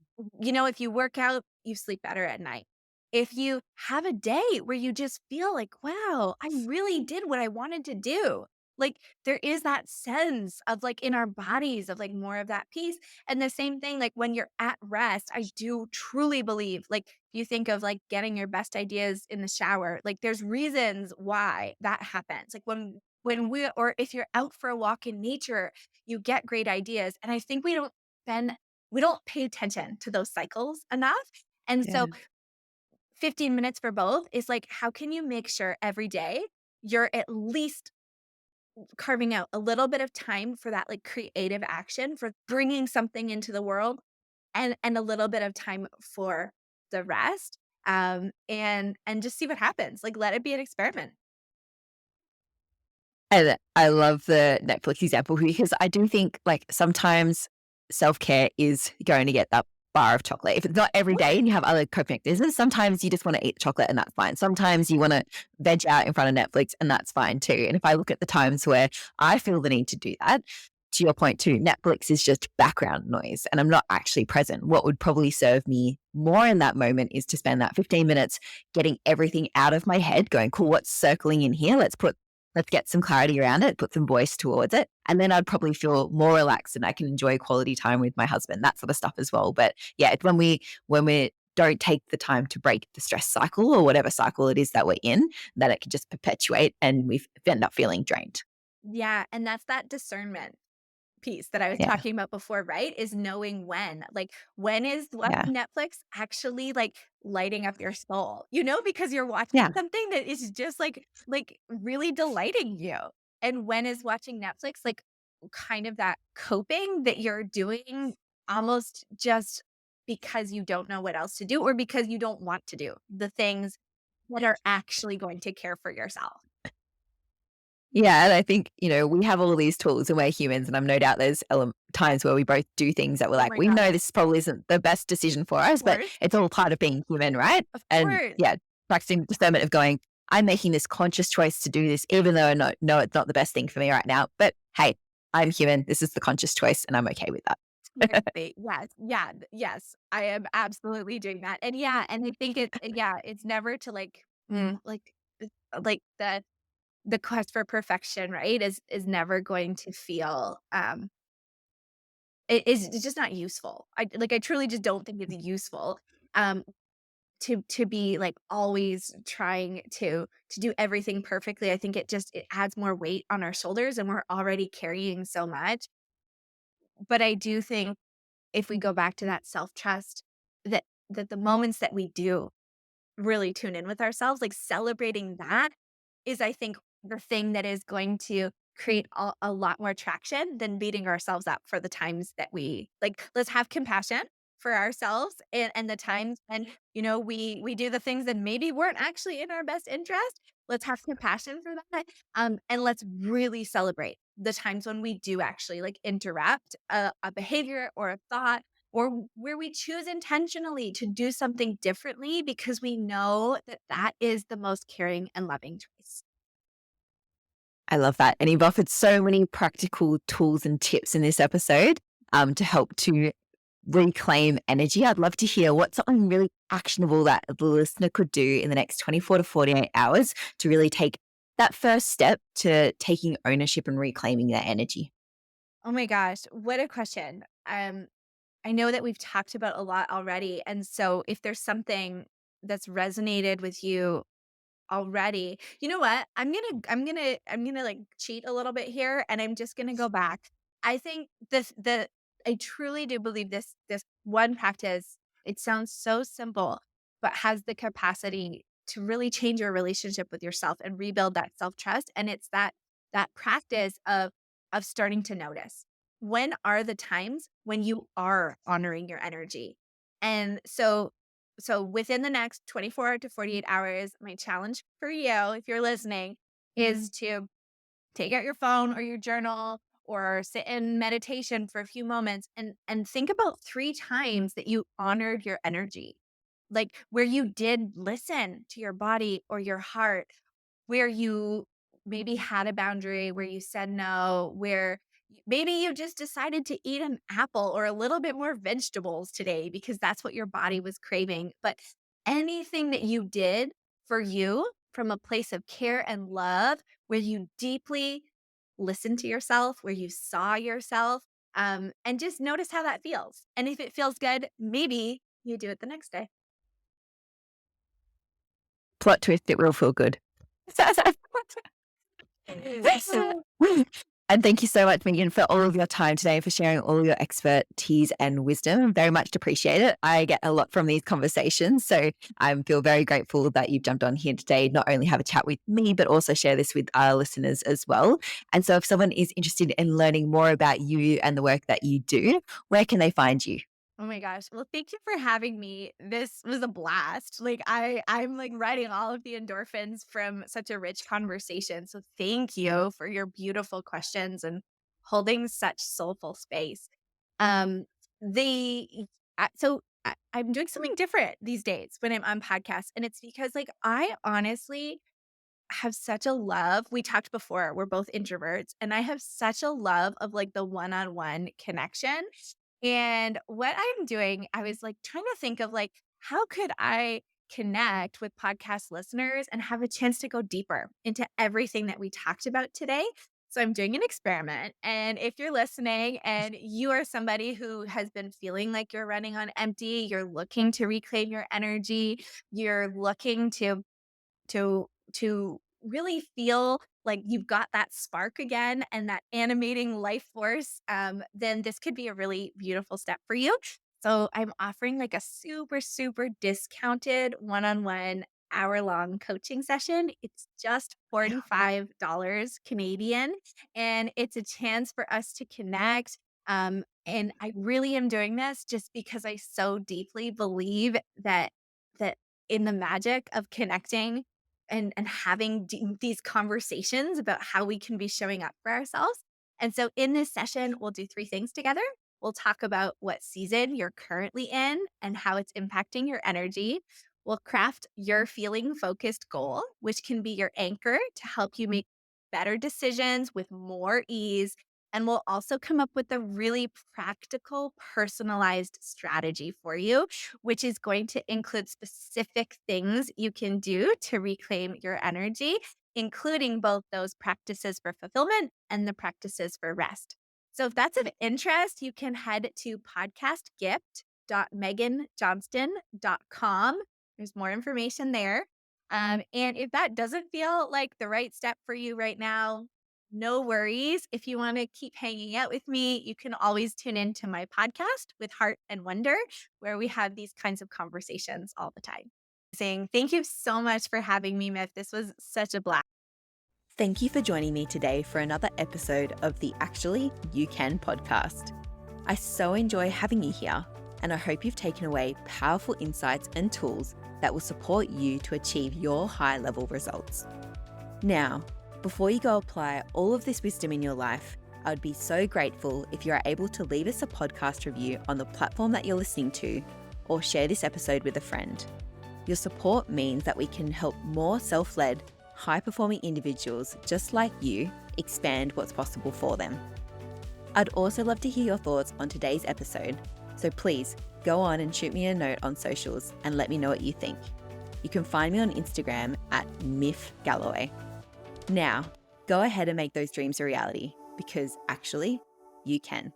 if you work out, you sleep better at night. If you have a day where you just feel like, wow, I really did what I wanted to do. Like there is that sense of like in our bodies of like more of that peace. And the same thing, like when you're at rest, I do truly believe, like you think of like getting your best ideas in the shower, like there's reasons why that happens. Like or if you're out for a walk in nature, you get great ideas. And I think we don't pay attention to those cycles enough. And so
Yeah.
15 minutes for both is like, how can you make sure every day you're at least carving out a little bit of time for that like creative action, for bringing something into the world, and a little bit of time for the rest, and just see what happens. Like, let it be an experiment.
And I love the Netflix example because I do think like sometimes self-care is going to get that bar of chocolate. If it's not every day and you have other coping mechanisms, sometimes you just want to eat chocolate and that's fine. Sometimes you want to veg out in front of Netflix and that's fine too. And if I look at the times where I feel the need to do that, to your point too, Netflix is just background noise and I'm not actually present. What would probably serve me more in that moment is to spend that 15 minutes getting everything out of my head, going, cool, what's circling in here? Let's get some clarity around it, put some voice towards it. And then I'd probably feel more relaxed and I can enjoy quality time with my husband, that sort of stuff as well. But yeah, it's when we don't take the time to break the stress cycle or whatever cycle it is that we're in, that it can just perpetuate and we end up feeling drained.
Yeah, and that's that discernment piece that I was
Yeah.
talking about before, right? Is knowing when. Like, when is
Yeah.
watching Netflix actually, like, lighting up your soul? Because you're watching
Yeah.
something that is just, like, really delighting you. And when is watching Netflix, like, kind of that coping that you're doing almost just because you don't know what else to do or because you don't want to do the things that are actually going to care for yourself.
Yeah, and I think, we have all these tools and we're humans, and I'm no doubt there's times where we both do things that we're
Oh
like,
my
we
god,
know this probably isn't the best decision for
of
us, but
course,
it's all part of being human, right?
of
And
course.
yeah, practicing discernment of going, I'm making this conscious choice to do this, even though I know it's not the best thing for me right now. But hey, I'm human. This is the conscious choice, and I'm okay with that.
Exactly. Yes. Yeah. Yes. I am absolutely doing that. And yeah, and I think it's never to like the quest for perfection, right? Is never going to feel it's just not useful. I truly just don't think it's useful. Um to be like always trying to do everything perfectly. I think it adds more weight on our shoulders and we're already carrying so much. But I do think if we go back to that self-trust, that the moments that we do really tune in with ourselves, like celebrating that is, I think, the thing that is going to create a lot more traction than beating ourselves up for the times that let's have compassion for ourselves and the times when, we do the things that maybe weren't actually in our best interest. Let's have compassion for that. And let's really celebrate the times when we do actually like interrupt a behavior or a thought or where we choose intentionally to do something differently because we know that that is the most caring and loving choice.
I love that. And you've offered so many practical tools and tips in this episode to help to reclaim energy. I'd love to hear what's something really actionable that the listener could do in the next 24 to 48 hours to really take that first step to taking ownership and reclaiming their energy.
Oh my gosh, what a question. I know that we've talked about a lot already. And so if there's something that's resonated with you already, you know what? I'm gonna like cheat a little bit here and I'm just gonna go back. I think I truly do believe this one practice, it sounds so simple, but has the capacity to really change your relationship with yourself and rebuild that self-trust. And it's that practice of starting to notice. When are the times when you are honoring your energy? And so within the next 24 to 48 hours, my challenge for you, if you're listening, is to take out your phone or your journal or sit in meditation for a few moments and think about 3 times that you honored your energy. Like where you did listen to your body or your heart, where you maybe had a boundary, where you said no, where maybe you just decided to eat an apple or a little bit more vegetables today because that's what your body was craving. But anything that you did for you from a place of care and love, where you deeply listened to yourself, where you saw yourself, and just notice how that feels. And if it feels good, maybe you do it the next day.
Plot twist, it will feel good. And thank you so much, Megan, for all of your time today, for sharing all your expertise and wisdom. Very much appreciate it. I get a lot from these conversations. So I feel very grateful that you've jumped on here today, not only have a chat with me, but also share this with our listeners as well. And so if someone is interested in learning more about you and the work that you do, where can they find you?
Oh my gosh. Well, thank you for having me. This was a blast. I'm like writing all of the endorphins from such a rich conversation. So thank you for your beautiful questions and holding such soulful space. Um the I'm doing something different these days when I'm on podcasts and it's because like I honestly have such a love. We talked before, we're both introverts, and I have such a love of like the one-on-one connection. And what I'm doing, I was like trying to think of like, how could I connect with podcast listeners and have a chance to go deeper into everything that we talked about today? So I'm doing an experiment. And if you're listening and you are somebody who has been feeling like you're running on empty, you're looking to reclaim your energy, you're looking to really feel like you've got that spark again and that animating life force, then this could be a really beautiful step for you. So I'm offering like a super, super discounted one-on-one hour-long coaching session. It's just $45 Canadian, and it's a chance for us to connect. And I really am doing this just because I so deeply believe that in the magic of connecting and having these conversations about how we can be showing up for ourselves. And so in this session, we'll do three things together. We'll talk about what season you're currently in and how it's impacting your energy. We'll craft your feeling focused goal, which can be your anchor to help you make better decisions with more ease. And we'll also come up with a really practical, personalized strategy for you, which is going to include specific things you can do to reclaim your energy, including both those practices for fulfillment and the practices for rest. So if that's of interest, you can head to podcastgift.meganjohnston.com. There's more information there. And if that doesn't feel like the right step for you right now, no worries. If you want to keep hanging out with me, you can always tune into my podcast with Heart and Wonder, where we have these kinds of conversations all the time. Saying thank you so much for having me, Miff. This was such a blast.
Thank you for joining me today for another episode of the Actually You Can podcast. I so enjoy having you here, and I hope you've taken away powerful insights and tools that will support you to achieve your high-level results. Now, before you go apply all of this wisdom in your life, I would be so grateful if you are able to leave us a podcast review on the platform that you're listening to, or share this episode with a friend. Your support means that we can help more self-led, high-performing individuals just like you expand what's possible for them. I'd also love to hear your thoughts on today's episode, so please go on and shoot me a note on socials and let me know what you think. You can find me on Instagram at Miff Galloway. Now, go ahead and make those dreams a reality, because actually, you can.